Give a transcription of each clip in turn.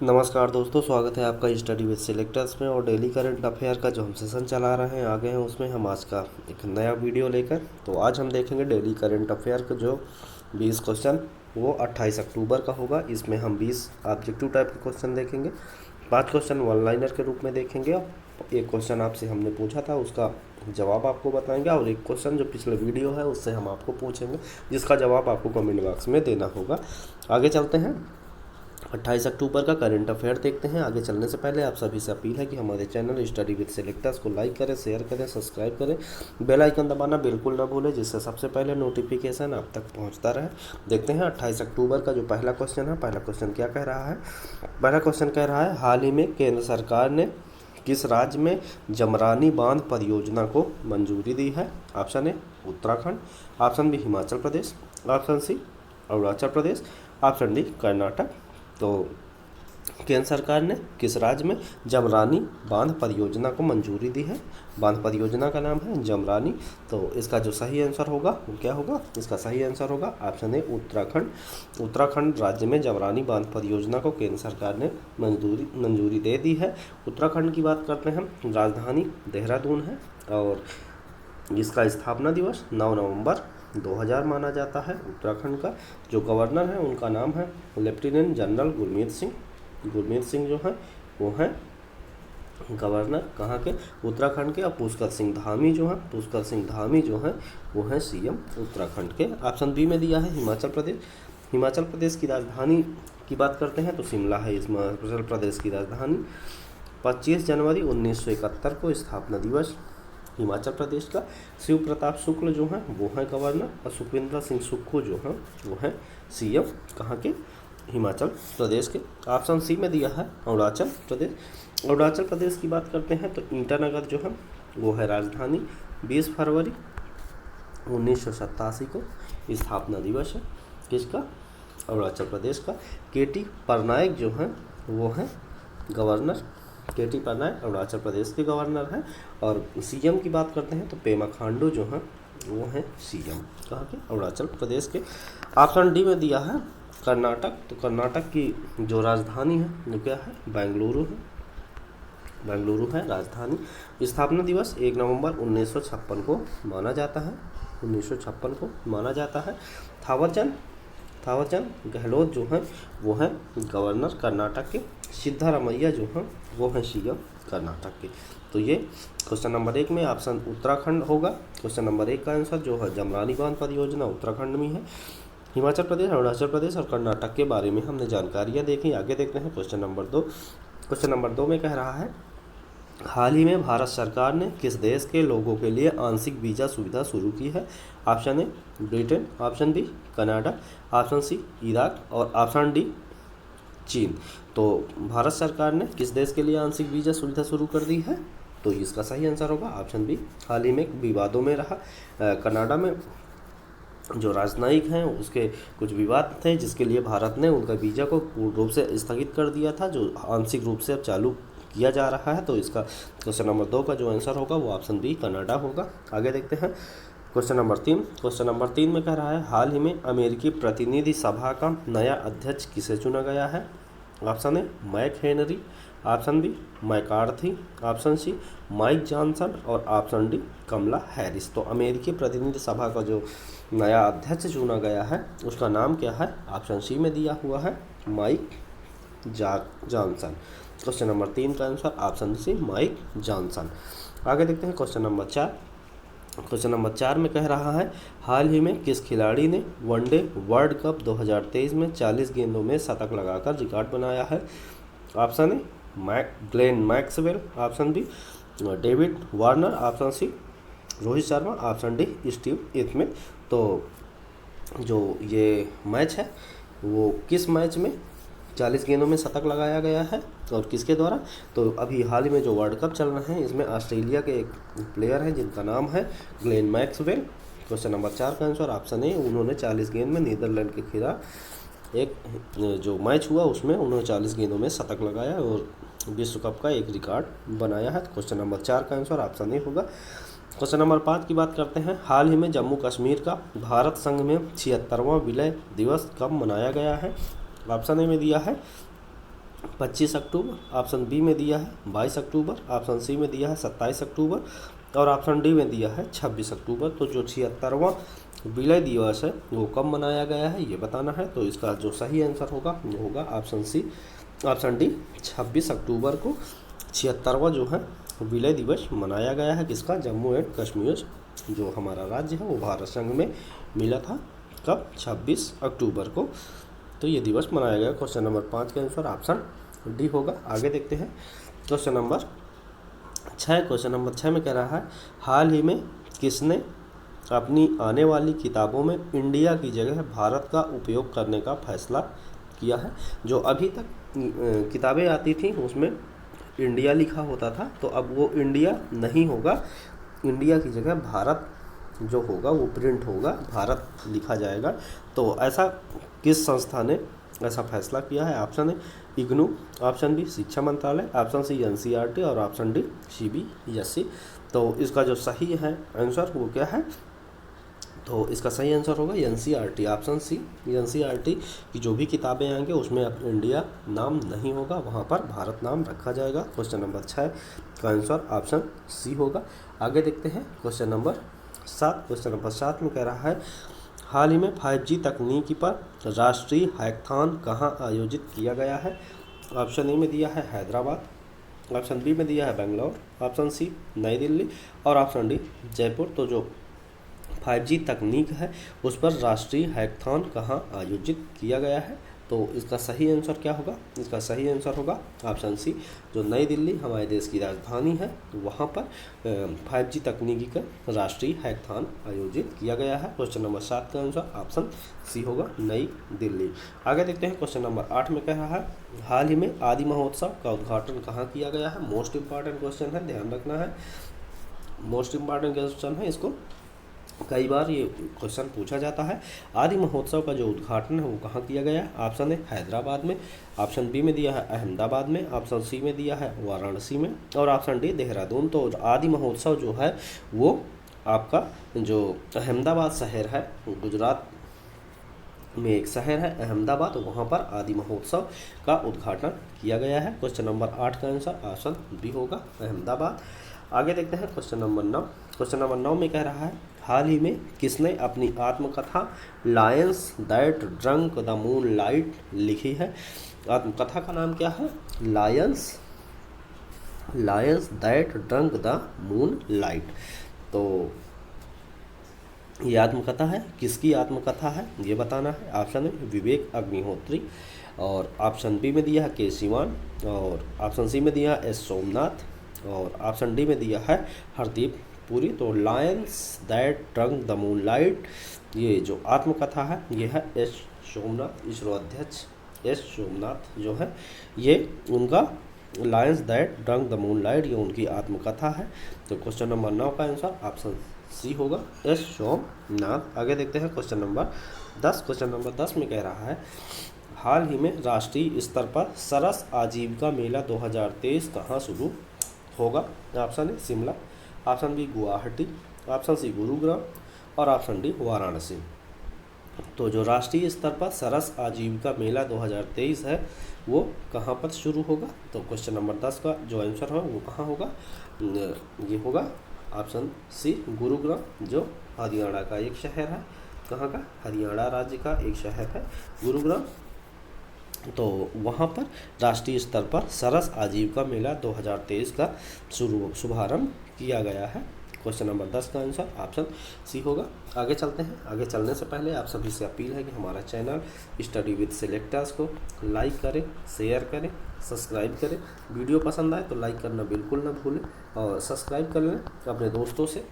नमस्कार दोस्तों, स्वागत है आपका स्टडी विद सिलेक्टर्स में। और डेली करंट अफेयर का जो हम सेशन चला रहे हैं आ गए हैं उसमें हम आज का एक नया वीडियो लेकर। तो आज हम देखेंगे डेली करंट अफेयर का जो 20 क्वेश्चन वो 28 अक्टूबर का होगा। इसमें हम 20 ऑब्जेक्टिव टाइप के क्वेश्चन देखेंगे, 5 क्वेश्चन वन लाइनर के रूप में देखेंगे और एक क्वेश्चन आपसे हमने पूछा था उसका जवाब आपको बताएंगे, और एक क्वेश्चन जो पिछले वीडियो है उससे हम आपको पूछेंगे जिसका जवाब आपको कमेंट बॉक्स में देना होगा। आगे चलते हैं, 28 अक्टूबर का करंट अफेयर देखते हैं। आगे चलने से पहले आप सभी से अपील है कि हमारे चैनल स्टडी विद सिलेक्टर्स को लाइक करें, शेयर करें, सब्सक्राइब करें, बेल आइकन दबाना बिल्कुल ना भूलें जिससे सबसे पहले नोटिफिकेशन आप तक पहुंचता रहे। देखते हैं 28 अक्टूबर का जो पहला क्वेश्चन है, पहला क्वेश्चन क्या कह रहा है। पहला क्वेश्चन कह रहा है, हाल ही में केंद्र सरकार ने किस राज्य में जमरानी बांध परियोजना को मंजूरी दी है। Option A Uttarakhand, option B Himachal Pradesh, option C Arunachal Pradesh, option D Karnataka. तो केंद्र सरकार ने किस राज्य में जमरानी बांध परियोजना को मंजूरी दी है। बांध परियोजना का नाम है जमरानी। तो इसका जो सही आंसर होगा वो क्या होगा, इसका सही आंसर होगा ऑप्शन ए उत्तराखंड। उत्तराखंड राज्य में जमरानी बांध परियोजना को केंद्र सरकार ने मंजूरी दे दी है। उत्तराखंड की बात करते हैं, राजधानी देहरादून है और इसका स्थापना दिवस 9 नवंबर 2000 माना जाता है। उत्तराखंड का जो गवर्नर है उनका नाम है लेफ्टिनेंट जनरल गुरमीत सिंह। गुरमीत सिंह जो है वो हैं गवर्नर कहाँ के, उत्तराखंड के। और पुष्कर सिंह धामी जो हैं वो हैं सीएम उत्तराखंड के। ऑप्शन बी में दिया है हिमाचल प्रदेश। हिमाचल प्रदेश की राजधानी की बात करते हैं तो शिमला है हिमाचल प्रदेश की राजधानी। 25 जनवरी 1971 को स्थापना दिवस हिमाचल प्रदेश का। शिव प्रताप शुक्ल जो हैं वो हैं गवर्नर और सुखविंदर सिंह सुक्खू जो हैं वो हैं सीएम कहाँ के, हिमाचल प्रदेश के। ऑप्शन सी में दिया है अरुणाचल प्रदेश। अरुणाचल प्रदेश की बात करते हैं तो ईटानगर जो है वो है राजधानी। 20 फरवरी 1987 को स्थापना दिवस है किसका, अरुणाचल प्रदेश का। केटी पटनायक जो हैं वो हैं गवर्नर। केटी पटनायक अरुणाचल प्रदेश के गवर्नर हैं। और सीएम की बात करते हैं तो पेमा खांडू जो हैं वो हैं सीएम कहाँ के, अरुणाचल प्रदेश के। ऑप्शन डी में दिया है कर्नाटक। तो कर्नाटक की जो राजधानी है वो क्या है, बेंगलुरु है। बेंगलुरु है राजधानी। स्थापना दिवस 1 नवंबर 1956 को माना जाता है। 1956 को माना जाता है। थावरचंद गहलोत जो हैं वो हैं गवर्नर कर्नाटक के। सिद्धारमैया जो हैं वो हैं सीएम कर्नाटक के। तो ये क्वेश्चन नंबर 1 में ऑप्शन उत्तराखंड होगा। क्वेश्चन नंबर 1 का आंसर जो है जमरानी बांध परियोजना उत्तराखंड में है। हिमाचल प्रदेश, अरुणाचल प्रदेश और कर्नाटक के बारे में हमने जानकारियाँ देखी। आगे देखते हैं क्वेश्चन नंबर 2। क्वेश्चन नंबर 2 में कह रहा है, हाल ही में भारत सरकार ने किस देश के लोगों के लिए आंशिक वीज़ा सुविधा शुरू की है। Option A Britain, option B Canada, option C Iraq और ऑप्शन डी चीन। तो भारत सरकार ने किस देश के लिए आंशिक वीज़ा सुविधा शुरू कर दी है, तो इसका सही आंसर होगा ऑप्शन बी। हाल ही में विवादों में रहा कनाडा में जो राजनयिक हैं उसके कुछ विवाद थे जिसके लिए भारत ने उनका वीज़ा को पूर्ण रूप से स्थगित कर दिया था, जो आंशिक रूप से अब चालू किया जा रहा है। तो इसका क्वेश्चन नंबर 2 का जो आंसर होगा वो ऑप्शन बी कनाडा होगा। आगे देखते हैं क्वेश्चन नंबर 3। क्वेश्चन नंबर 3 में कह रहा है, हाल ही में अमेरिकी प्रतिनिधि सभा का नया अध्यक्ष किसे चुना गया है। Option A McHenry, option B McCarthy, option C Mike Johnson और ऑप्शन डी कमला हैरिस। तो अमेरिकी प्रतिनिधि सभा का जो नया अध्यक्ष चुना गया है उसका नाम क्या है, ऑप्शन सी में दिया हुआ है माइक जॉनसन। क्वेश्चन नंबर 3 का answer option C Mike Johnson. आगे देखते हैं क्वेश्चन नंबर 4। क्वेश्चन नंबर 4 में कह रहा है, हाल ही में किस खिलाड़ी ने वनडे वर्ल्ड कप 2023 में 40 गेंदों में शतक लगाकर रिकॉर्ड बनाया है। Option A Glenn Maxwell, option B David Warner, option C Rohit Sharma, option D Steve Smith. तो जो ये मैच है वो किस मैच में 40 गेंदों में शतक लगाया गया है और किसके द्वारा, तो अभी हाल ही में जो वर्ल्ड कप चल रहे हैं इसमें ऑस्ट्रेलिया के एक प्लेयर हैं जिनका नाम है ग्लेन मैक्सवेल। क्वेश्चन नंबर 4 का आंसर ऑप्शन ए, उन्होंने 40 गेंद में नीदरलैंड के खिलाफ एक जो मैच हुआ उसमें उन्होंने 40 गेंदों में शतक लगाया और विश्व कप का एक रिकॉर्ड बनाया है। क्वेश्चन नंबर 4 का आंसर ऑप्शन ए होगा। क्वेश्चन नंबर 5 की बात करते हैं, हाल ही में जम्मू कश्मीर का भारत संघ में 76वां विलय दिवस कब मनाया गया है। ऑप्शन ए में दिया है 25 अक्टूबर, ऑप्शन बी में दिया है 22 अक्टूबर, ऑप्शन सी में दिया है 27 अक्टूबर और ऑप्शन डी में दिया है 26 अक्टूबर। तो जो 76वां विलय दिवस है वो कब मनाया गया है ये बताना है। तो इसका जो सही आंसर होगा वो होगा ऑप्शन सी, ऑप्शन डी 26 अक्टूबर को 76वां जो है विलय दिवस मनाया गया है। किसका? जम्मू एंड कश्मीर जो हमारा राज्य है वो भारत संघ में मिला था कब? 26 अक्टूबर को। तो ये दिवस मनाया गया। क्वेश्चन नंबर 5 का आंसर ऑप्शन डी होगा। आगे देखते हैं क्वेश्चन नंबर 6। क्वेश्चन नंबर 6 में कह रहा है हाल ही में किसने अपनी आने वाली किताबों में इंडिया की जगह भारत का उपयोग करने का फैसला किया है। जो अभी तक किताबें आती थी उसमें इंडिया लिखा होता था, तो अब वो इंडिया नहीं होगा, इंडिया की जगह भारत जो होगा वो प्रिंट होगा, भारत लिखा जाएगा। तो ऐसा किस संस्था ने ऐसा फैसला किया है? Option A IGNOU, option B शिक्षा मंत्रालय, ऑप्शन सी एनसीईआरटी और ऑप्शन डी सीबीएसई। तो इसका जो सही है आंसर वो क्या है? तो इसका सही आंसर होगा एनसीईआरटी, ऑप्शन सी। एनसीईआरटी की जो भी किताबें आएंगे उसमें अब इंडिया नाम नहीं होगा, वहाँ पर भारत नाम रखा जाएगा। क्वेश्चन नंबर 6 का आंसर ऑप्शन सी होगा। आगे देखते हैं क्वेश्चन नंबर 7। क्वेश्चन नंबर 7 में कह रहा है हाल ही में 5G तकनीकी पर राष्ट्रीय हैकाथॉन कहाँ आयोजित किया गया है? ऑप्शन ए में दिया है हैदराबाद, ऑप्शन बी में दिया है बेंगलोर, ऑप्शन सी नई दिल्ली और ऑप्शन डी जयपुर। तो जो 5G तकनीक है उस पर राष्ट्रीय हैकाथॉन कहाँ आयोजित किया गया है? तो इसका सही आंसर क्या होगा? इसका सही आंसर होगा ऑप्शन सी, जो नई दिल्ली हमारे देश की राजधानी है वहाँ पर 5G तकनीकी का राष्ट्रीय हैकाथॉन आयोजित किया गया है। क्वेश्चन नंबर 7 का आंसर ऑप्शन सी होगा, नई दिल्ली। आगे देखते हैं क्वेश्चन नंबर 8 में कह रहा है हाल ही में आदि महोत्सव का उद्घाटन कहाँ किया गया है? मोस्ट इंपॉर्टेंट क्वेश्चन है, ध्यान रखना है, मोस्ट इंपॉर्टेंट क्वेश्चन है, इसको कई बार ये क्वेश्चन पूछा जाता है। आदि महोत्सव का जो उद्घाटन है वो कहाँ किया गया है? ऑप्शन ए हैदराबाद में, ऑप्शन बी में दिया है अहमदाबाद में, ऑप्शन सी में दिया है वाराणसी में और ऑप्शन डी देहरादून। तो आदि महोत्सव जो है वो आपका जो अहमदाबाद शहर है, गुजरात में एक शहर है अहमदाबाद, वहाँ पर आदि महोत्सव का उद्घाटन किया गया है। क्वेश्चन नंबर 8 का आंसर ऑप्शन बी होगा, अहमदाबाद। आगे देखते हैं क्वेश्चन नंबर 9। क्वेश्चन नंबर 9 में कह रहा है हाल ही में किसने अपनी आत्मकथा Lions that drunk the moon light लिखी है? आत्मकथा का नाम क्या है? Lions that drunk the moon light. तो ये आत्मकथा है, किसकी आत्मकथा है ये बताना है। ऑप्शन ए विवेक अग्निहोत्री और ऑप्शन बी में दिया है के सिवान और ऑप्शन सी में दिया है एस सोमनाथ और ऑप्शन डी में दिया है हरदीप पुरी। तो Lions that drunk the moon light ये जो आत्मकथा है ये है एस सोमनाथ, इसरो अध्यक्ष एस सोमनाथ जो है ये उनका Lions that drunk the moon light ये उनकी आत्मकथा है। तो क्वेश्चन नंबर 9 का आंसर ऑप्शन सी होगा, एस सोमनाथ। आगे देखते हैं क्वेश्चन नंबर 10। क्वेश्चन नंबर 10 में कह रहा है हाल ही में राष्ट्रीय स्तर पर सरस आजीविका मेला 2023 कहाँ शुरू होगा? Option A Shimla, option B Guwahati, option C Gurugram और ऑप्शन डी वाराणसी। तो जो राष्ट्रीय स्तर पर सरस आजीविका मेला 2023 है वो कहाँ पर शुरू होगा? तो क्वेश्चन नंबर 10 का जो आंसर है वो कहाँ होगा? ये होगा ऑप्शन सी गुरुग्राम, जो हरियाणा का एक शहर है। कहाँ का? हरियाणा राज्य का एक शहर है गुरुग्राम। तो वहाँ पर राष्ट्रीय स्तर पर सरस आजीविका मेला 2023 का शुभारंभ किया गया है। क्वेश्चन नंबर 10 का आंसर ऑप्शन सी होगा। आगे चलते हैं। आगे चलने से पहले आप सभी से अपील है कि हमारा चैनल स्टडी विद सिलेक्टर्स को लाइक करें, शेयर करें, सब्सक्राइब करें। वीडियो पसंद आए तो लाइक करना बिल्कुल ना भूलें और सब्सक्राइब कर लें। अपने दोस्तों से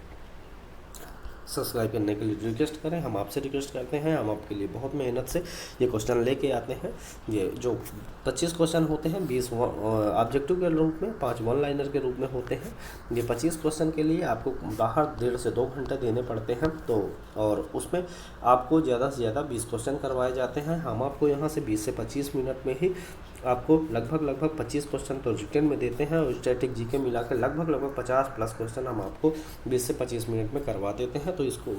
सब्सक्राइब करने के लिए रिक्वेस्ट करें। हम आपसे रिक्वेस्ट करते हैं, हम आपके लिए बहुत मेहनत से ये क्वेश्चन लेके आते हैं। ये जो 25 क्वेश्चन होते हैं 20 ऑब्जेक्टिव के रूप में, 5 वन लाइनर के रूप में होते हैं। ये 25 क्वेश्चन के लिए आपको बाहर 1.5 से 2 घंटे देने पड़ते हैं। तो और उसमें आपको ज़्यादा से ज़्यादा 20 क्वेश्चन करवाए जाते हैं। हम आपको यहाँ से 20 से 25 मिनट में ही आपको लगभग 25 क्वेश्चन तो रिटन में देते हैं और स्टैटिक जीके मिला कर लगभग 50+ क्वेश्चन हम आपको 20 से 25 मिनट में करवा देते हैं। तो इसको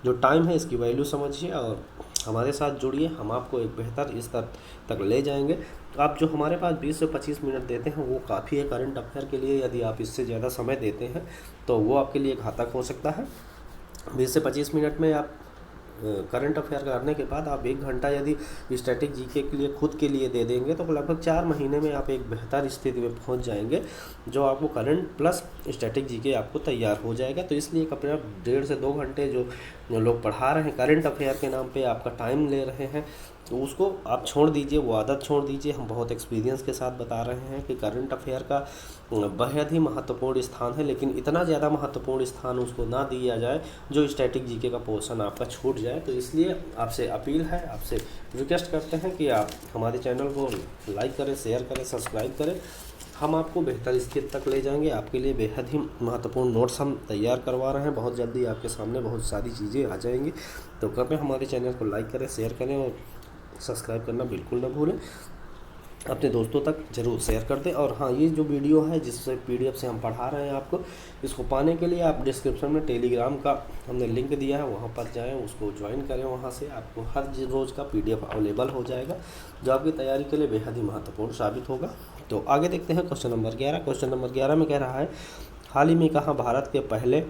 जो टाइम है इसकी वैल्यू समझिए और हमारे साथ जुड़िए, हम आपको एक बेहतर स्तर तक ले जाएंगे। आप जो हमारे पास 20 से 25 मिनट देते हैं वो काफ़ी है करंट अफेयर के लिए। यदि आप इससे ज़्यादा समय देते हैं तो वो आपके लिए घातक हो सकता है। 20 से 25 मिनट में आप करंट अफेयर करने के बाद आप 1 घंटा यदि स्टैटिक जीके के लिए खुद के लिए दे देंगे तो लगभग 4 महीने में आप एक बेहतर स्थिति में पहुंच जाएंगे, जो आपको करंट प्लस स्टैटिक जीके आपको तैयार हो जाएगा। तो इसलिए अपने आप 1.5 से 2 घंटे जो लोग पढ़ा रहे हैं करंट अफेयर के नाम पे आपका टाइम ले रहे हैं, तो उसको आप छोड़ दीजिए, वो आदत छोड़ दीजिए। हम बहुत एक्सपीरियंस के साथ बता रहे हैं कि करंट अफेयर का बेहद ही महत्वपूर्ण स्थान है, लेकिन इतना ज़्यादा महत्वपूर्ण स्थान उसको ना दिया जाए जो स्टैटिक जीके का पोर्शन आपका छूट जाए। तो इसलिए आपसे अपील है, आपसे रिक्वेस्ट करते हैं कि आप हमारे चैनल को लाइक करें, शेयर करें, सब्सक्राइब करें। हम आपको बेहतर स्थिति तक ले जाएंगे। आपके लिए बेहद ही महत्वपूर्ण नोट्स हम तैयार करवा रहे हैं। बहुत जल्दी आपके सामने बहुत सारी चीज़ें आ जाएंगी। तो कृपया हमारे चैनल को लाइक करें, शेयर करें और सब्सक्राइब करना बिल्कुल ना भूलें। अपने दोस्तों तक ज़रूर शेयर कर दें। और हाँ, ये जो वीडियो है जिससे पीडीएफ से हम पढ़ा रहे हैं आपको, इसको पाने के लिए आप डिस्क्रिप्शन में टेलीग्राम का हमने लिंक दिया है, वहाँ पर जाएं, उसको ज्वाइन करें। वहाँ से आपको हर रोज़ का पीडीएफ अवेलेबल हो जाएगा, जो आपकी तैयारी के लिए बेहद ही महत्वपूर्ण साबित होगा। तो आगे देखते हैं क्वेश्चन नंबर 11। क्वेश्चन नंबर 11 में कह रहा है, हाल ही में कहाँ भारत के पहले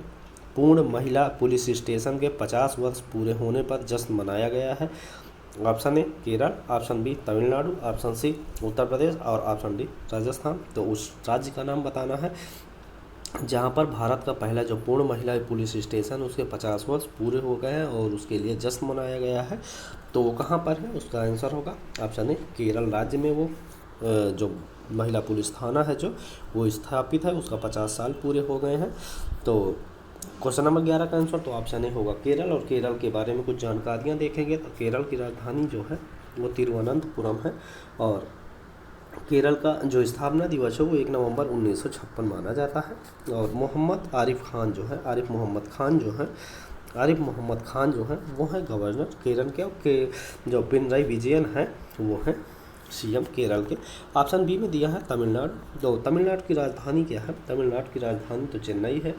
पूर्ण महिला पुलिस स्टेशन के 50 वर्ष पूरे होने पर जश्न मनाया गया है? Option A Kerala, option B Tamil Nadu, option C Uttar Pradesh और ऑप्शन डी राजस्थान। तो उस राज्य का नाम बताना है जहां पर भारत का पहला जो पूर्ण महिला पुलिस स्टेशन उसके 50 वर्ष पूरे हो गए हैं और उसके लिए जश्न मनाया गया है। तो वो कहाँ पर है? उसका आंसर होगा ऑप्शन ए केरल राज्य में। वो जो महिला पुलिस थाना है जो वो स्थापित है, उसका 50 साल पूरे हो गए हैं। तो क्वेश्चन नंबर 11 का आंसर तो ऑप्शन ए होगा केरल। और केरल के बारे में कुछ जानकारियाँ देखेंगे तो केरल की राजधानी जो है वो तिरुवनंतपुरम है। और केरल का जो स्थापना दिवस है वो 1 नवंबर 1956 माना जाता है। और मोहम्मद आरिफ खान जो है, आरिफ मोहम्मद खान जो है वो है गवर्नर केरल के। जो पिनराई विजयन है वो है सीएम केरल के। ऑप्शन बी में दिया है तमिलनाडु। तो तमिलनाडु की राजधानी क्या है? तमिलनाडु की राजधानी तो चेन्नई है।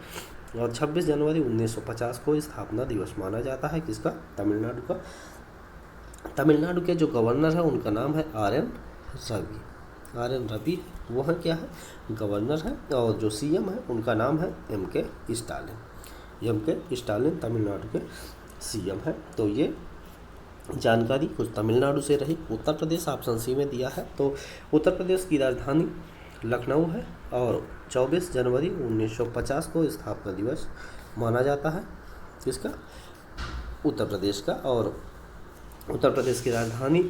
और 26 जनवरी 1950 को स्थापना दिवस माना जाता है किसका? तमिलनाडु का। तमिलनाडु के जो गवर्नर है उनका नाम है आर.एन. रवि। वो है क्या है? गवर्नर है। और जो सीएम है उनका नाम है एम.के. स्टालिन तमिलनाडु के सीएम है। तो ये जानकारी कुछ तमिलनाडु से रही। उत्तर प्रदेश ऑप्शन सी में दिया है। तो उत्तर प्रदेश की राजधानी लखनऊ है और 24 जनवरी 1950 को स्थापना दिवस माना जाता है किसका? उत्तर प्रदेश का। और उत्तर प्रदेश की राजधानी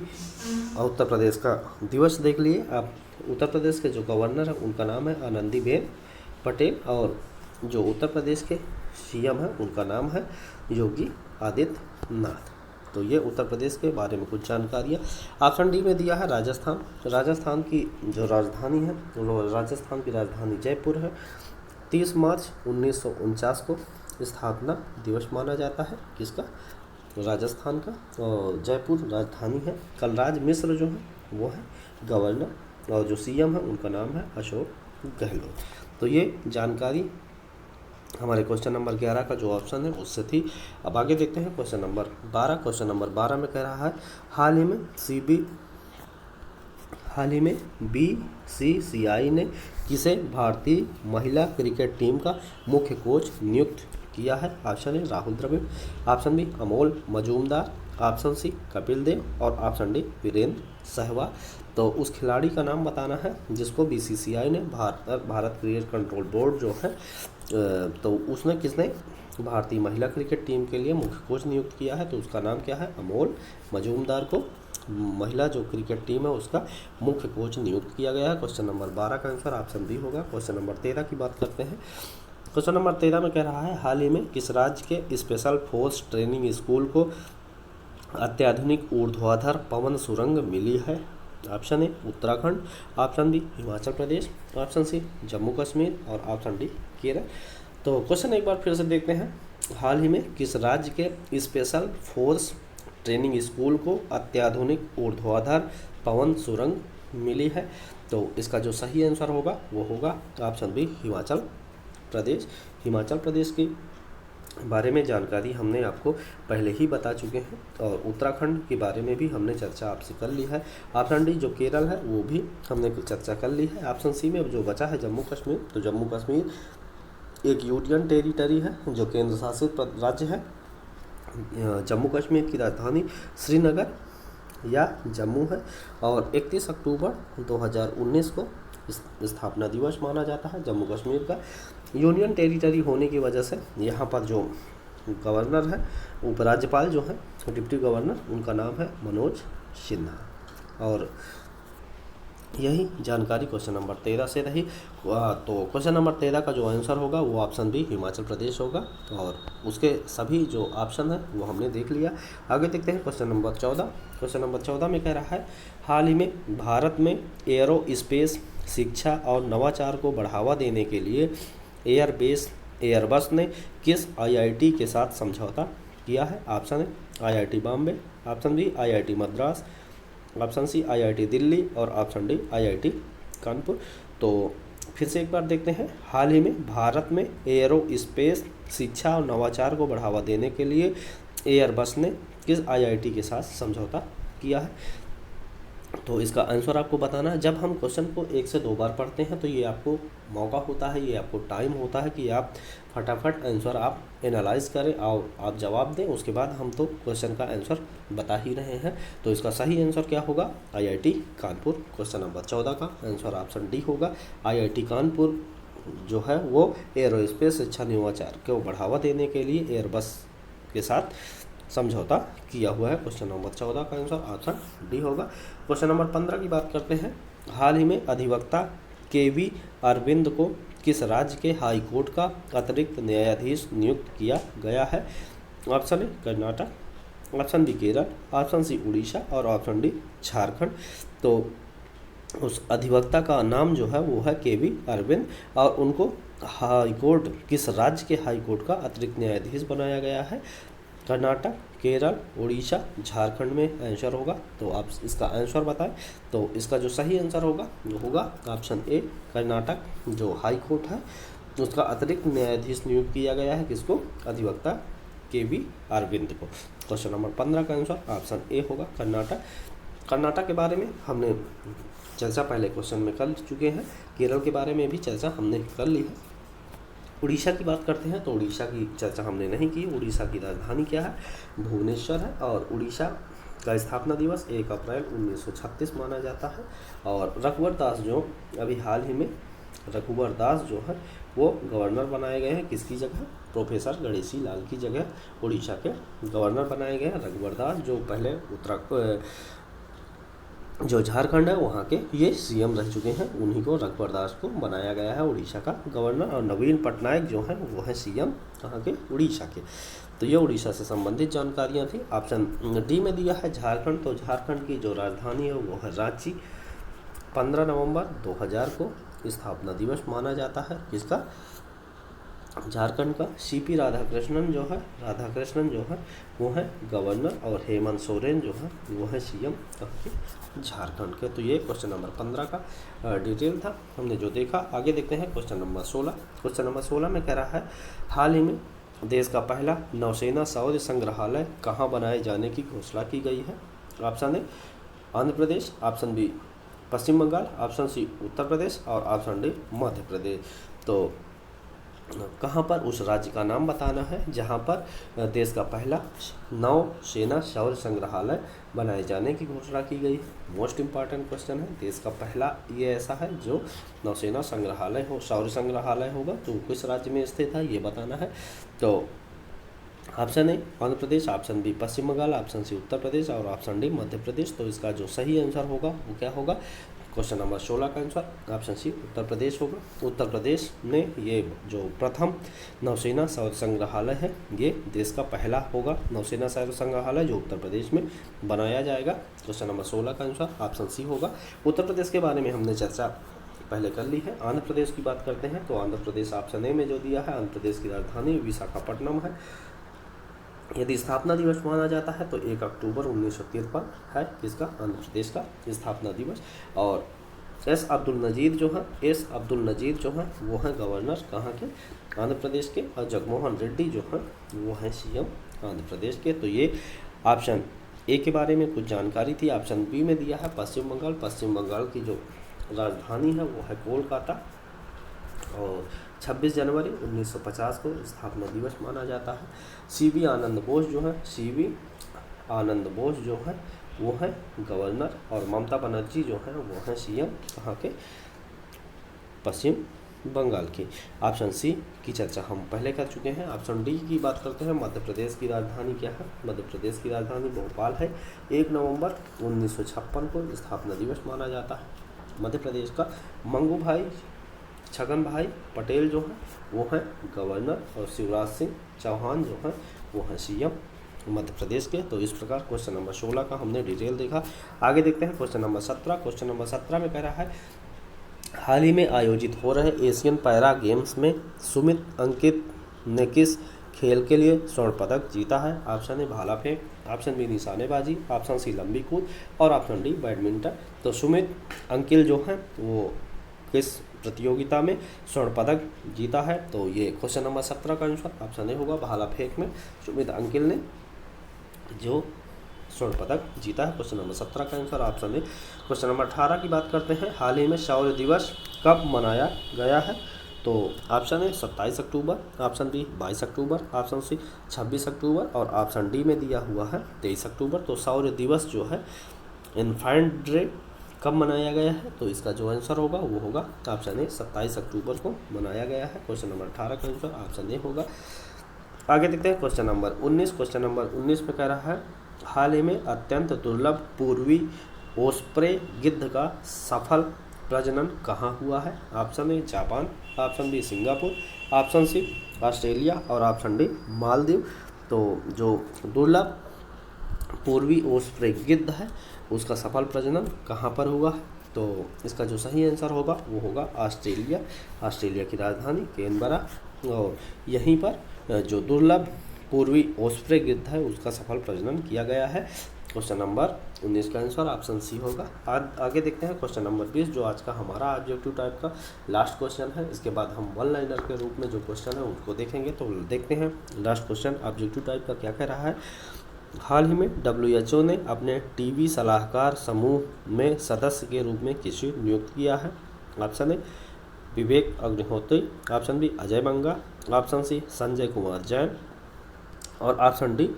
और उत्तर प्रदेश का दिवस देख लिए आप। उत्तर प्रदेश के जो गवर्नर है उनका नाम है आनंदीबेन पटेल। और जो उत्तर प्रदेश के सीएम है उनका नाम है योगी आदित्यनाथ। तो ये उत्तर प्रदेश के बारे में कुछ जानकारियाँ। ऑप्शन डी में दिया है राजस्थान। राजस्थान की जो राजधानी है राजस्थान की राजधानी जयपुर है। 30 मार्च 1949 को स्थापना दिवस माना जाता है किसका? राजस्थान का। और जयपुर राजधानी है। कलराज मिश्र जो है वो है गवर्नर। और जो सीएम है उनका नाम है अशोक गहलोत। तो ये जानकारी हमारे क्वेश्चन नंबर 11 का जो ऑप्शन है उससे थी। अब आगे देखते हैं क्वेश्चन नंबर 12। क्वेश्चन नंबर 12 में कह रहा है, हाल ही में बीसीसीआई ने किसे भारतीय महिला क्रिकेट टीम का मुख्य कोच नियुक्त किया है? Option A Rahul Dravid, option B Amol Majumdar, option C Kapil Dev और ऑप्शन डी वीरेंद्र सहवाग। तो उस खिलाड़ी का नाम बताना है जिसको बीसीसीआई ने भारत क्रिकेट कंट्रोल बोर्ड जो है तो उसने किसने भारतीय महिला क्रिकेट टीम के लिए मुख्य कोच नियुक्त किया है? तो उसका नाम क्या है? अमोल मजूमदार को महिला जो क्रिकेट टीम है उसका मुख्य कोच नियुक्त किया गया है। क्वेश्चन नंबर 12 का आंसर ऑप्शन बी होगा। क्वेश्चन नंबर 13 की बात करते हैं। क्वेश्चन नंबर 13 में कह रहा है, हाल ही में किस राज्य के स्पेशल फोर्स ट्रेनिंग स्कूल को अत्याधुनिक ऊर्ध्वाधर पवन सुरंग मिली है? Option A Uttarakhand, option B Himachal Pradesh, option C Jammu Kashmir और ऑप्शन डी केरल। तो क्वेश्चन एक बार फिर से देखते हैं, हाल ही में किस राज्य के स्पेशल फोर्स ट्रेनिंग स्कूल को अत्याधुनिक ऊर्ध्वाधर पवन सुरंग मिली है? तो इसका जो सही आंसर होगा वो होगा ऑप्शन बी हिमाचल प्रदेश। हिमाचल प्रदेश की बारे में जानकारी हमने आपको पहले ही बता चुके हैं, और उत्तराखंड के बारे में भी हमने चर्चा आपसे कर ली है। ऑप्शन डी जो केरल है वो भी हमने चर्चा कर ली है। ऑप्शन सी में जो बचा है जम्मू कश्मीर, तो जम्मू कश्मीर एक यूनियन टेरिटरी है जो केंद्र शासित राज्य है। जम्मू कश्मीर की राजधानी श्रीनगर या जम्मू है, और 31 अक्टूबर 2019 को स्थापना दिवस माना जाता है जम्मू कश्मीर का। यूनियन टेरिटरी होने की वजह से यहाँ पर जो गवर्नर है, उपराज्यपाल जो है, डिप्टी गवर्नर, उनका नाम है मनोज सिन्हा। और यही जानकारी क्वेश्चन नंबर 13 से रही। तो क्वेश्चन नंबर 13 का जो आंसर होगा वो ऑप्शन बी हिमाचल प्रदेश होगा, और उसके सभी जो ऑप्शन है वो हमने देख लिया। आगे देखते हैं क्वेश्चन नंबर 14। क्वेश्चन नंबर 14 में कह रहा है, हाल ही में भारत में एयरो स्पेस शिक्षा और नवाचार को बढ़ावा देने के लिए एयरबस ने किस आईआईटी के साथ समझौता किया है? ऑप्शन है IIT Bombay, option B IIT Madras, option C IIT Delhi, और ऑप्शन डी आईआईटी कानपुर। तो फिर से एक बार देखते हैं, हाल ही में भारत में एयरो स्पेस शिक्षा और नवाचार को बढ़ावा देने के लिए एयरबस ने किस आईआईटी के साथ समझौता किया है? तो इसका आंसर आपको बताना है। जब हम क्वेश्चन को 1 से 2 बार पढ़ते हैं तो ये आपको मौका होता है, ये आपको टाइम होता है कि आप फटाफट आंसर आप एनालाइज करें और आप जवाब दें। उसके बाद हम तो क्वेश्चन का आंसर बता ही रहे हैं। तो इसका सही आंसर क्या होगा? आईआईटी कानपुर। क्वेश्चन नंबर 14 का आंसर ऑप्शन डी होगा। आईआईटी कानपुर जो है वो एयरोस्पेस शिक्षा नवाचार को बढ़ावा देने के लिए एयरबस के साथ समझौता किया हुआ है। क्वेश्चन नंबर 14 का आंसर ऑप्शन डी होगा। क्वेश्चन नंबर 15 की बात करते हैं, हाल ही में अधिवक्ता केवी अरविंद को किस राज्य के हाई कोर्ट का अतिरिक्त न्यायाधीश नियुक्त किया गया है? Option A Karnataka, option B Kerala, option C Orissa, और ऑप्शन डी झारखंड। तो उस अधिवक्ता का नाम जो है वो है केवी अरविंद, और उनको हाई कोर्ट, किस राज्य के हाई कोर्ट का अतिरिक्त न्यायाधीश बनाया गया है? कर्नाटक, केरल, उड़ीसा, झारखंड में आंसर होगा। तो आप इसका आंसर बताएं। तो इसका जो सही आंसर होगा वो होगा ऑप्शन ए कर्नाटक। जो हाई कोर्ट है उसका अतिरिक्त न्यायाधीश नियुक्त किया गया है, किसको? अधिवक्ता केवी अरविंद को। क्वेश्चन नंबर 15 का आंसर ऑप्शन ए होगा कर्नाटक। कर्नाटक के बारे में हमने चर्चा पहले क्वेश्चन में कर चुके हैं। केरल के बारे में भी चर्चा हमने कर ली है। उड़ीसा की बात करते हैं तो उड़ीसा की चर्चा हमने नहीं की। उड़ीसा की राजधानी क्या है? भुवनेश्वर है, और उड़ीसा का स्थापना दिवस 1 अप्रैल 1936 माना जाता है। और रघुवर दास जो अभी हाल ही में रघुवर दास जो है वो गवर्नर बनाए गए हैं, किसकी जगह? प्रोफेसर गणेशी लाल की जगह उड़ीसा के गवर्नर बनाए गए हैं रघुवर दास, जो पहले जो झारखंड है वहाँ के ये सीएम रह चुके हैं। उन्हीं को रघुवर दास को बनाया गया है उड़ीसा का गवर्नर, और नवीन पटनायक जो हैं वो है सीएम कहाँ के? उड़ीसा के। तो ये उड़ीसा से संबंधित जानकारियाँ थी। ऑप्शन डी में दिया है झारखंड। तो झारखंड की जो राजधानी है वो है रांची। 15 नवंबर 2000 को स्थापना दिवस माना जाता है किसका? झारखंड का। सीपी राधाकृष्णन जो है वो है गवर्नर, और हेमंत सोरेन जो है वो है सीएम झारखंड के। तो ये क्वेश्चन नंबर 15 का डिटेल था हमने जो देखा। आगे देखते हैं क्वेश्चन नंबर 16। क्वेश्चन नंबर 16 में कह रहा है, हाल ही में देश का पहला नौसेना शौर्य संग्रहालय कहाँ बनाए जाने की घोषणा की गई है? Option A Andhra Pradesh, option B Paschim Bengal, option C Uttar Pradesh, और ऑप्शन डी मध्य प्रदेश। तो कहाँ पर उस राज्य का नाम बताना है जहाँ पर देश का पहला नौसेना शौर्य संग्रहालय बनाए जाने की घोषणा की गई है। मोस्ट इम्पॉर्टेंट क्वेश्चन है। देश का पहला ये ऐसा है जो नौसेना संग्रहालय हो, शौर्य संग्रहालय होगा, तो किस राज्य में स्थित है ये बताना है। तो option A Andhra Pradesh, option B Paschim Bengal, option C Uttar Pradesh, और ऑप्शन डी मध्य प्रदेश। तो इसका जो सही आंसर होगा वो क्या होगा? क्वेश्चन नंबर 16 का आंसर ऑप्शन सी उत्तर प्रदेश होगा। उत्तर प्रदेश में ये जो प्रथम नौसेना शौर्य संग्रहालय है ये देश का पहला होगा नौसेना शौर्य संग्रहालय जो उत्तर प्रदेश में बनाया जाएगा। क्वेश्चन नंबर 16 का आंसर ऑप्शन सी होगा। उत्तर प्रदेश के बारे में हमने चर्चा पहले कर ली है। आंध्र प्रदेश की बात करते हैं तो आंध्र प्रदेश ऑप्शन ए में जो दिया है, आंध्र प्रदेश की राजधानी विशाखापट्टनम है। यदि स्थापना दिवस माना जाता है तो 1 अक्टूबर 1953 है किसका? आंध्र प्रदेश का स्थापना दिवस। और एस अब्दुल नजीर जो है, एस अब्दुल नजीर जो है वो है गवर्नर कहाँ के, आंध्र प्रदेश के। और जगनमोहन रेड्डी जो है वो है सीएम आंध्र प्रदेश के। तो ये ऑप्शन ए के बारे में कुछ जानकारी थी। ऑप्शन बी में दिया है पश्चिम बंगाल। पश्चिम बंगाल की जो राजधानी है वो है कोलकाता, और 26 जनवरी 1950 को स्थापना दिवस माना जाता है। सीवी आनंद बोस जो है, सीवी आनंद बोस जो है वो है गवर्नर, और ममता बनर्जी जो है वो है सीएम कहाँ के, पश्चिम बंगाल की। ऑप्शन सी की चर्चा हम पहले कर चुके हैं। ऑप्शन डी की बात करते हैं। मध्य प्रदेश की राजधानी क्या है, मध्य प्रदेश की राजधानी भोपाल है। 1 नवंबर 1956 को स्थापना दिवस माना जाता है मध्य प्रदेश का। मंगू भाई छगन भाई पटेल जो है वो है गवर्नर, और शिवराज सिंह चौहान जो है वो है सीएम मध्य प्रदेश के। तो इस प्रकार क्वेश्चन नंबर 16 का हमने डिटेल देखा। आगे देखते हैं क्वेश्चन नंबर 17। क्वेश्चन नंबर 17 में कह रहा है हाल ही में आयोजित हो रहे एशियन पैरा गेम्स में सुमित अंकित ने किस खेल के लिए स्वर्ण पदक जीता है। ऑप्शन ए भाला फेंक, ऑप्शन बी निशानेबाजी, ऑप्शन सी लंबी कूद, और ऑप्शन डी बैडमिंटन। तो सुमित अंकिल जो है वो किस प्रतियोगिता में स्वर्ण पदक जीता है, तो ये क्वेश्चन नंबर 17 का आंसर ऑप्शन ए होगा। भाला फेंक में सुमित अंकिल ने जो स्वर्ण पदक जीता है, क्वेश्चन नंबर 17 का answer option A. Question number 18 की बात करते हैं। हाल ही में शौर्य दिवस कब मनाया गया है, तो option A 27 October, option B 22 October, option C 26 October, और ऑप्शन डी में दिया हुआ है 23 अक्टूबर। तो शौर्य दिवस जो है इन्फेंट डे कब मनाया गया है, तो इसका जो आंसर होगा वो होगा ऑप्शन ए 27 अक्टूबर को मनाया गया है। क्वेश्चन नंबर 18 का आंसर ऑप्शन ए होगा। आगे देखते हैं क्वेश्चन नंबर 19। क्वेश्चन नंबर 19 में कह रहा है हाल ही में अत्यंत दुर्लभ पूर्वी ओस्प्रे गिद्ध का सफल प्रजनन कहाँ हुआ है। Option A Japan, option B Singapore, option C Australia, और ऑप्शन डी मालदीव। तो जो दुर्लभ पूर्वी ओस्प्रे गिद्ध है उसका सफल प्रजनन कहाँ पर हुआ है, तो इसका जो सही आंसर होगा वो होगा ऑस्ट्रेलिया। ऑस्ट्रेलिया की राजधानी कैनबरा, और यहीं पर जो दुर्लभ पूर्वी ओस्प्रे गिद्ध है उसका सफल प्रजनन किया गया है। क्वेश्चन नंबर 19 का आंसर ऑप्शन सी होगा। आगे देखते हैं क्वेश्चन नंबर 20 जो आज का हमारा ऑब्जेक्टिव टाइप का लास्ट क्वेश्चन है। इसके बाद हम वन लाइनर के रूप में जो क्वेश्चन है उसको देखेंगे। तो देखते हैं लास्ट क्वेश्चन ऑब्जेक्टिव टाइप का क्या कह रहा है। हाल ही में WHO ने अपने टीबी सलाहकार समूह में सदस्य के रूप में किसे नियुक्त किया है। Option A Vivek Agnihotri, option B Ajay Banga, option C Sanjay Kumar Jain, और ऑप्शन डी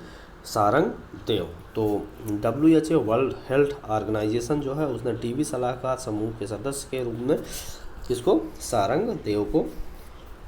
सारंग देव। तो WHO वर्ल्ड हेल्थ ऑर्गेनाइजेशन जो है उसने टीबी सलाहकार समूह के सदस्य के रूप में किसको, सारंग देव को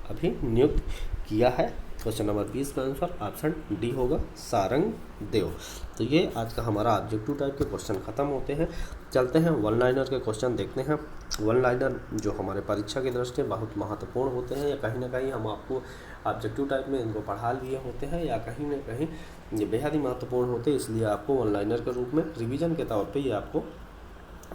अभी नियुक्त किया है। क्वेश्चन नंबर 20 का आंसर ऑप्शन डी होगा, सारंग देव। तो ये आज का हमारा ऑब्जेक्टिव टाइप के क्वेश्चन खत्म होते हैं। चलते हैं वन लाइनर के क्वेश्चन देखते हैं। वन लाइनर जो हमारे परीक्षा की दृष्टि बहुत महत्वपूर्ण होते हैं, या कहीं ना कहीं हम आपको ऑब्जेक्टिव टाइप में इनको पढ़ा लिए होते हैं, या कहीं ना कहीं ये बेहद ही महत्वपूर्ण होते हैं, इसलिए आपको वन लाइनर के रूप में रिवीजन के तौर पे ये आपको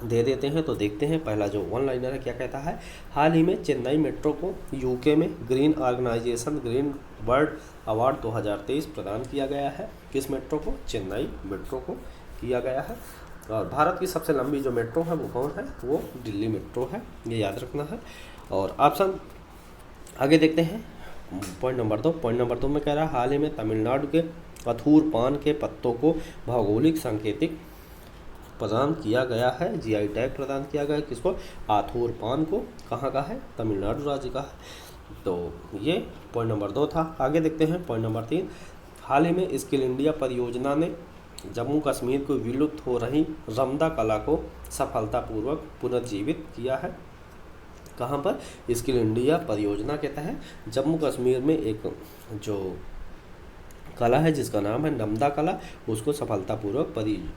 दे देते हैं। तो देखते हैं पहला जो वन लाइनर है क्या कहता है। हाल ही में चेन्नई मेट्रो को यूके में green organisation green bird award 2023 प्रदान किया गया है। किस मेट्रो को, चेन्नई मेट्रो को किया गया है। और भारत की सबसे लंबी जो मेट्रो है वो कौन है, वो दिल्ली मेट्रो है, ये याद रखना है। और ऑप्शन आगे देखते हैं पॉइंट नंबर 2। पॉइंट नंबर 2 में कह रहा है हाल ही में तमिलनाडु के अथूर पान के पत्तों को भौगोलिक सांकेतिक प्रदान किया गया है, GI टैग प्रदान किया गया है। किसको, आथूर पान को, कहाँ का है, तमिलनाडु राज्य का है। तो ये पॉइंट नंबर 2 था। आगे देखते हैं पॉइंट नंबर 3। हाल ही में स्किल इंडिया परियोजना ने जम्मू कश्मीर को विलुप्त हो रही रमदा कला को सफलतापूर्वक पुनर्जीवित किया है। कहाँ पर, स्किल इंडिया परियोजना के तहत जम्मू कश्मीर में एक जो कला है जिसका नाम है नमदा कला, उसको सफलतापूर्वक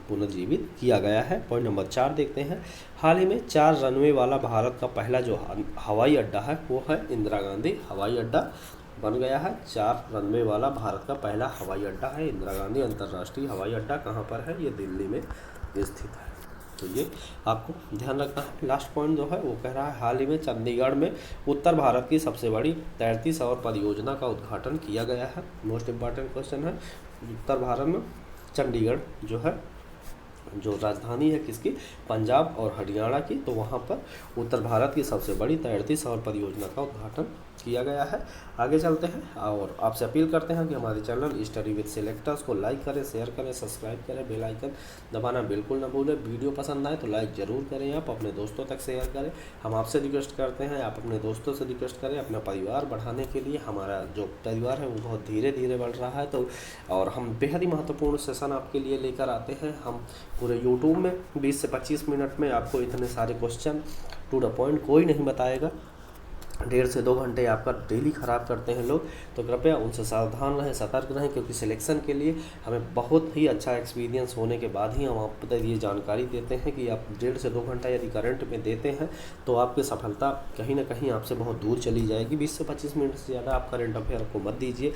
पुनर्जीवित किया गया है। पॉइंट नंबर 4 देखते हैं। हाल ही में 4 रनवे वाला भारत का पहला जो हवाई अड्डा है वो है इंदिरा गांधी हवाई अड्डा बन गया है। 4 रनवे वाला भारत का पहला हवाई अड्डा है इंदिरा गांधी अंतर्राष्ट्रीय हवाई अड्डा। कहाँ पर है, ये दिल्ली में स्थित है। तो ये आपको ध्यान रखना है। लास्ट पॉइंट जो है वो कह रहा है हाल ही में चंडीगढ़ में उत्तर भारत की सबसे बड़ी तैरती सौर परियोजना का उद्घाटन किया गया है। मोस्ट इम्पॉर्टेंट क्वेश्चन है। उत्तर भारत में चंडीगढ़ जो है जो राजधानी है किसकी, पंजाब और हरियाणा की। तो वहाँ पर उत्तर भारत की सबसे बड़ी तैरती सौर परियोजना का उद्घाटन किया गया है। आगे चलते हैं और आपसे अपील करते हैं कि हमारे चैनल स्टडी विद सिलेक्टर्स को लाइक करें, शेयर करें, सब्सक्राइब करें, बेल आइकन दबाना बिल्कुल ना भूलें। वीडियो पसंद आए तो लाइक ज़रूर करें, आप अपने दोस्तों तक शेयर करें। हम आपसे रिक्वेस्ट करते हैं, आप अपने दोस्तों से रिक्वेस्ट करें। अपना परिवार बढ़ाने के लिए, हमारा जो परिवार है वो बहुत धीरे धीरे बढ़ रहा है, तो और हम बेहद ही महत्वपूर्ण सेशन आपके लिए लेकर आते हैं। हम पूरे यूट्यूब में 20 से 25 मिनट में आपको इतने सारे क्वेश्चन टू द पॉइंट कोई नहीं बताएगा। 1.5 से 2 घंटे आपका डेली ख़राब करते हैं लोग, तो कृपया उनसे सावधान रहें, सतर्क रहें, क्योंकि सिलेक्शन के लिए हमें बहुत ही अच्छा एक्सपीरियंस होने के बाद ही हम आपको ये जानकारी देते हैं कि आप 1.5 से 2 घंटा यदि करंट में देते हैं तो आपकी सफलता कहीं ना कहीं आपसे बहुत दूर चली जाएगी। 20 से 25 मिनट से ज़्यादा आप करंट अफेयर को मत दीजिए।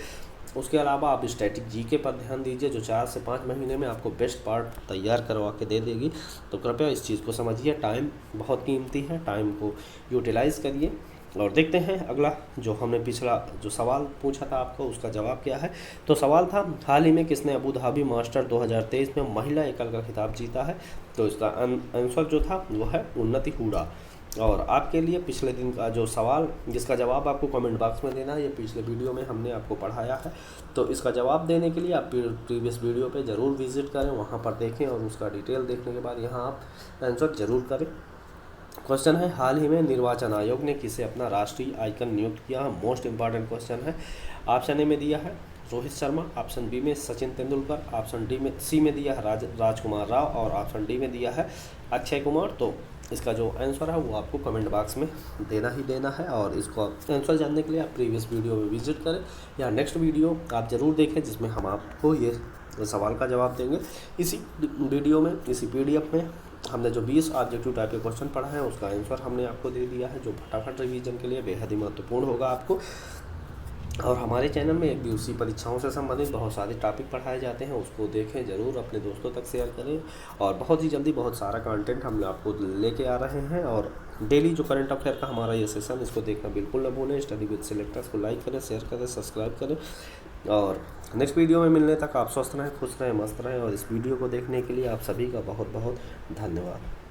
उसके अलावा आप स्टैटिक जीके पर ध्यान दीजिए, जो 4 से 5 महीने में आपको बेस्ट पार्ट तैयार करवा के दे देगी। तो कृपया इस चीज़ को समझिए, टाइम बहुत कीमती है, टाइम को यूटिलाइज़ करिए। और देखते हैं अगला, जो हमने पिछला जो सवाल पूछा था आपको, उसका जवाब क्या है। तो सवाल था, हाल ही में किसने अबू धाबी मास्टर 2023 में महिला एकल का खिताब जीता है। तो इसका आंसर जो था वो है उन्नति हुडा। और आपके लिए पिछले दिन का जो सवाल, जिसका जवाब आपको कमेंट बॉक्स में देना है, ये पिछले वीडियो में हमने आपको पढ़ाया है। तो इसका जवाब देने के लिए आप प्रीवियस वीडियो पे ज़रूर विजिट करें, वहाँ पर देखें और उसका डिटेल देखने के बाद यहाँ आप आंसर ज़रूर करें। क्वेश्चन है, हाल ही में निर्वाचन आयोग ने किसे अपना राष्ट्रीय आइकन नियुक्त किया है। मोस्ट इंपॉर्टेंट क्वेश्चन है। ऑप्शन ए में दिया है रोहित शर्मा, ऑप्शन बी में सचिन तेंदुलकर, ऑप्शन डी में सी में दिया है राजकुमार राव और ऑप्शन डी में दिया है अक्षय कुमार। तो इसका जो आंसर है वो आपको कमेंट बॉक्स में देना ही देना है। और इसको आंसर जानने के लिए आप प्रीवियस वीडियो में विजिट करें या नेक्स्ट वीडियो आप ज़रूर देखें, जिसमें हम आपको ये सवाल का जवाब देंगे। इसी वीडियो में, इसी PDF में हमने जो 20 ऑब्जेक्टिव टाइप के क्वेश्चन पढ़ा है उसका आंसर हमने आपको दे दिया है, जो फटाफट रिवीजन के लिए बेहद ही महत्वपूर्ण होगा आपको। और हमारे चैनल में UPSC परीक्षाओं से संबंधित बहुत सारे टॉपिक पढ़ाए जाते हैं, उसको देखें ज़रूर, अपने दोस्तों तक शेयर करें। और बहुत ही जल्दी बहुत सारा कंटेंट हम आपको लेके आ रहे हैं। और डेली जो करंट अफेयर का हमारा ये सेशन, इसको देखना बिल्कुल न भूलें। स्टडी विद सिलेक्टर्स को लाइक करें, शेयर करें, सब्सक्राइब करें। और नेक्स्ट वीडियो में मिलने तक आप स्वस्थ रहें, खुश रहें, मस्त रहें। और इस वीडियो को देखने के लिए आप सभी का बहुत बहुत धन्यवाद।